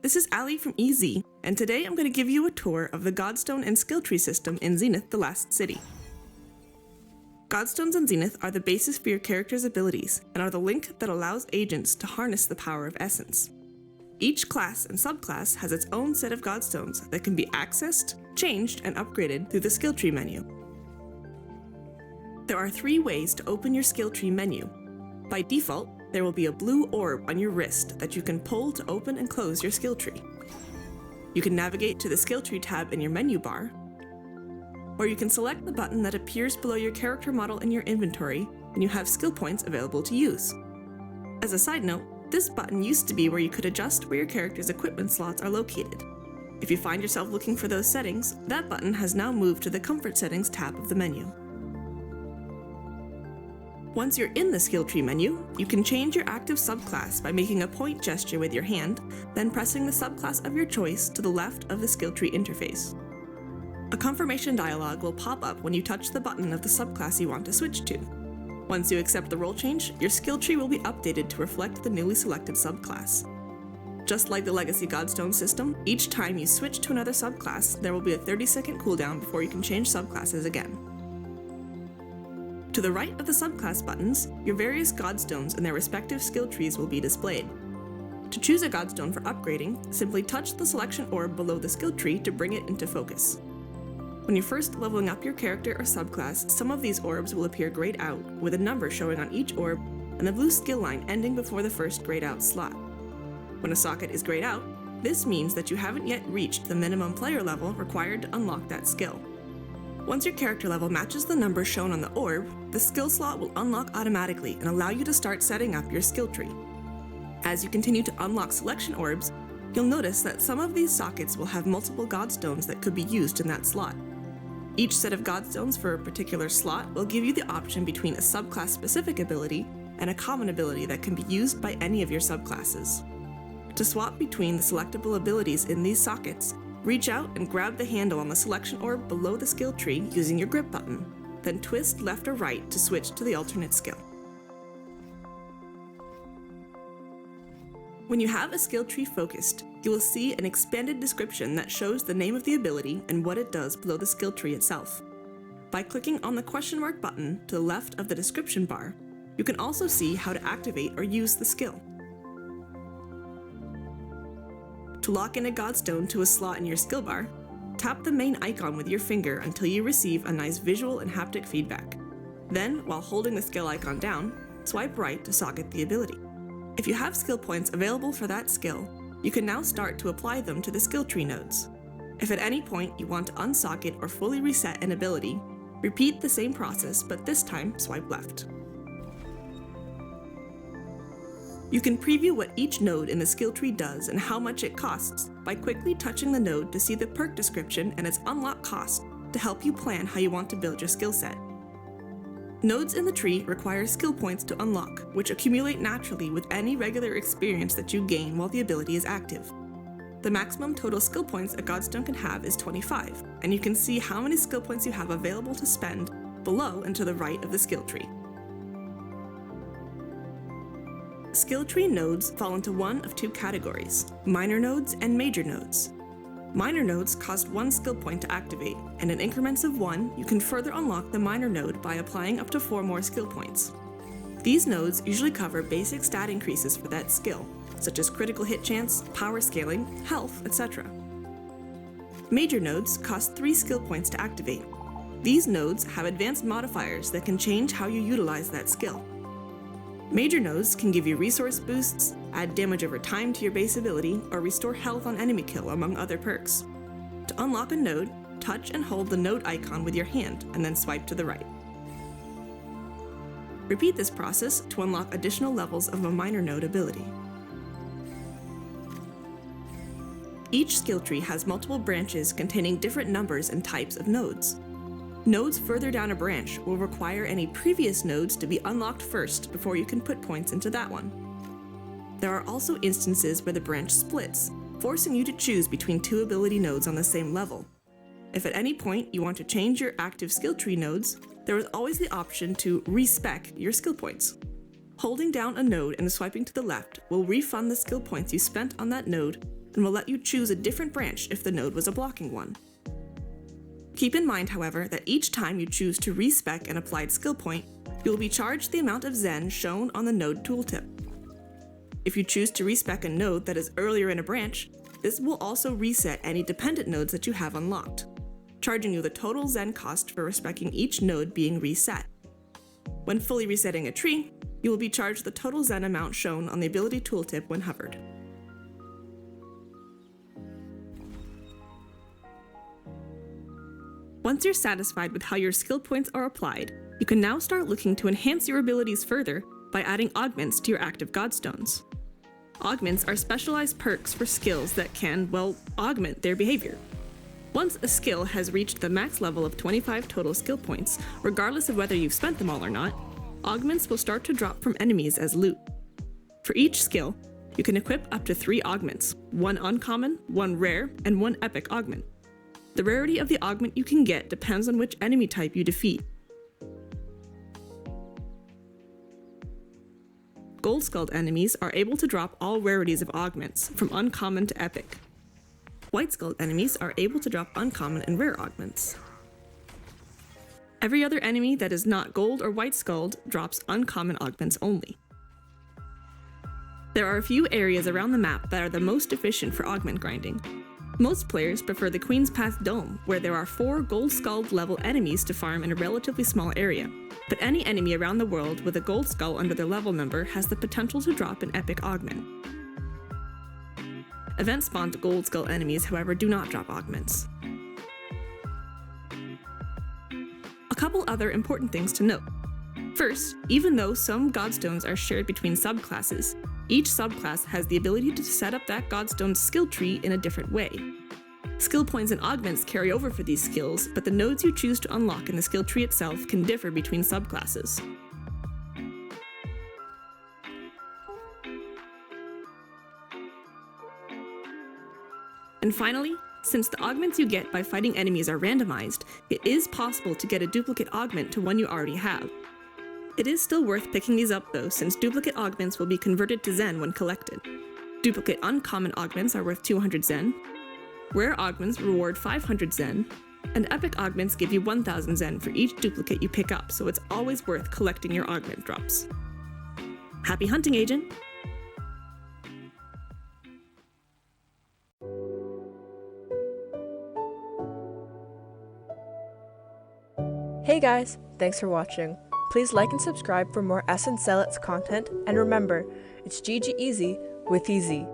this is Aly from EZ, and today I'm going to give you a tour of the Godstone and skill tree system in Zenith: The Last City. Godstones in Zenith are the basis for your character's abilities, and are the link that allows agents to harness the power of Essence. Each class and subclass has its own set of Godstones that can be accessed, changed, and upgraded through the skill tree menu. There are 3 ways to open your skill tree menu. By default, there will be a blue orb on your wrist that you can pull to open and close your skill tree. You can navigate to the skill tree tab in your menu bar, or you can select the button that appears below your character model in your inventory and you have skill points available to use. As a side note, this button used to be where you could adjust where your character's equipment slots are located. If you find yourself looking for those settings, that button has now moved to the Comfort Settings tab of the menu. Once you're in the skill tree menu, you can change your active subclass by making a point gesture with your hand, then pressing the subclass of your choice to the left of the skill tree interface. A confirmation dialog will pop up when you touch the button of the subclass you want to switch to. Once you accept the role change, your skill tree will be updated to reflect the newly selected subclass. Just like the legacy Godstone system, each time you switch to another subclass, there will be a 30-second cooldown before you can change subclasses again. To the right of the subclass buttons, your various Godstones and their respective skill trees will be displayed. To choose a Godstone for upgrading, simply touch the selection orb below the skill tree to bring it into focus. When you're first leveling up your character or subclass, some of these orbs will appear grayed out, with a number showing on each orb and the blue skill line ending before the first grayed out slot. When a socket is grayed out, this means that you haven't yet reached the minimum player level required to unlock that skill. Once your character level matches the number shown on the orb, the skill slot will unlock automatically and allow you to start setting up your skill tree. As you continue to unlock selection orbs, you'll notice that some of these sockets will have multiple Godstones that could be used in that slot. Each set of Godstones for a particular slot will give you the option between a subclass-specific ability and a common ability that can be used by any of your subclasses. To swap between the selectable abilities in these sockets, reach out and grab the handle on the selection orb below the skill tree using your grip button, then twist left or right to switch to the alternate skill. When you have a skill tree focused, you will see an expanded description that shows the name of the ability and what it does below the skill tree itself. By clicking on the question mark button to the left of the description bar, you can also see how to activate or use the skill. To lock in a Godstone to a slot in your skill bar, tap the main icon with your finger until you receive a nice visual and haptic feedback. Then, while holding the skill icon down, swipe right to socket the ability. If you have skill points available for that skill, you can now start to apply them to the skill tree nodes. If at any point you want to unsocket or fully reset an ability, repeat the same process, but this time swipe left. You can preview what each node in the skill tree does and how much it costs by quickly touching the node to see the perk description and its unlock cost to help you plan how you want to build your skill set. Nodes in the tree require skill points to unlock, which accumulate naturally with any regular experience that you gain while the ability is active. The maximum total skill points a Godstone can have is 25, and you can see how many skill points you have available to spend below and to the right of the skill tree. Skill tree nodes fall into one of 2 categories: minor nodes and major nodes. Minor nodes cost 1 skill point to activate, and in increments of 1, you can further unlock the minor node by applying up to 4 more skill points. These nodes usually cover basic stat increases for that skill, such as critical hit chance, power scaling, health, etc. Major nodes cost 3 skill points to activate. These nodes have advanced modifiers that can change how you utilize that skill. Major nodes can give you resource boosts, add damage over time to your base ability, or restore health on enemy kill, among other perks. To unlock a node, touch and hold the node icon with your hand, and then swipe to the right. Repeat this process to unlock additional levels of a minor node ability. Each skill tree has multiple branches containing different numbers and types of nodes. Nodes further down a branch will require any previous nodes to be unlocked first before you can put points into that one. There are also instances where the branch splits, forcing you to choose between 2 ability nodes on the same level. If at any point you want to change your active skill tree nodes, there is always the option to respec your skill points. Holding down a node and swiping to the left will refund the skill points you spent on that node and will let you choose a different branch if the node was a blocking one. Keep in mind, however, that each time you choose to respec an applied skill point, you will be charged the amount of Zen shown on the node tooltip. If you choose to respec a node that is earlier in a branch, this will also reset any dependent nodes that you have unlocked, charging you the total Zen cost for respecing each node being reset. When fully resetting a tree, you will be charged the total Zen amount shown on the ability tooltip when hovered. Once you're satisfied with how your skill points are applied, you can now start looking to enhance your abilities further by adding augments to your active godstones. Augments are specialized perks for skills that can, well, augment their behavior. Once a skill has reached the max level of 25 total skill points, regardless of whether you've spent them all or not, augments will start to drop from enemies as loot. For each skill, you can equip up to 3 augments, 1 uncommon, 1 rare, and 1 epic augment. The rarity of the augment you can get depends on which enemy type you defeat. Gold-skulled enemies are able to drop all rarities of augments, from uncommon to epic. White-skulled enemies are able to drop uncommon and rare augments. Every other enemy that is not gold or white-skulled drops uncommon augments only. There are a few areas around the map that are the most efficient for augment grinding. Most players prefer the Queen's Path Dome, where there are 4 gold-skulled level enemies to farm in a relatively small area, but any enemy around the world with a gold skull under their level number has the potential to drop an epic augment. Event-spawned gold skull enemies, however, do not drop augments. A couple other important things to note. First, even though some godstones are shared between subclasses, each subclass has the ability to set up that godstone's skill tree in a different way. Skill points and augments carry over for these skills, but the nodes you choose to unlock in the skill tree itself can differ between subclasses. And finally, since the augments you get by fighting enemies are randomized, it is possible to get a duplicate augment to one you already have. It is still worth picking these up though, since duplicate augments will be converted to Zen when collected. Duplicate uncommon augments are worth 200 Zen, rare augments reward 500 Zen, and epic augments give you 1000 Zen for each duplicate you pick up, so it's always worth collecting your augment drops. Happy hunting, Agent! Hey guys, thanks for watching. Please like and subscribe for more Ez and Zealots content, and remember, it's GG easy with EZ.